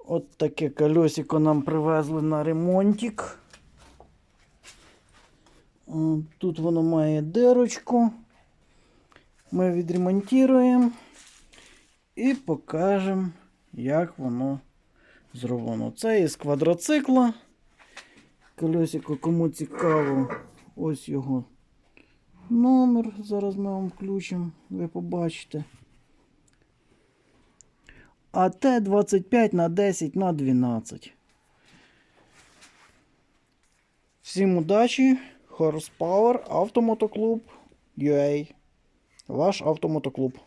От таке колесико нам привезли на ремонтик. Тут воно має дирочку. Ми відремонтуємо і покажемо, як воно зроблено. Це із квадроцикла. Колесико, кому цікаво, ось його номер. Зараз ми вам включимо, ви побачите. АТ 25х10х12. Всім удачі! Horsepower Автомотоклуб UA. Ваш автомотоклуб.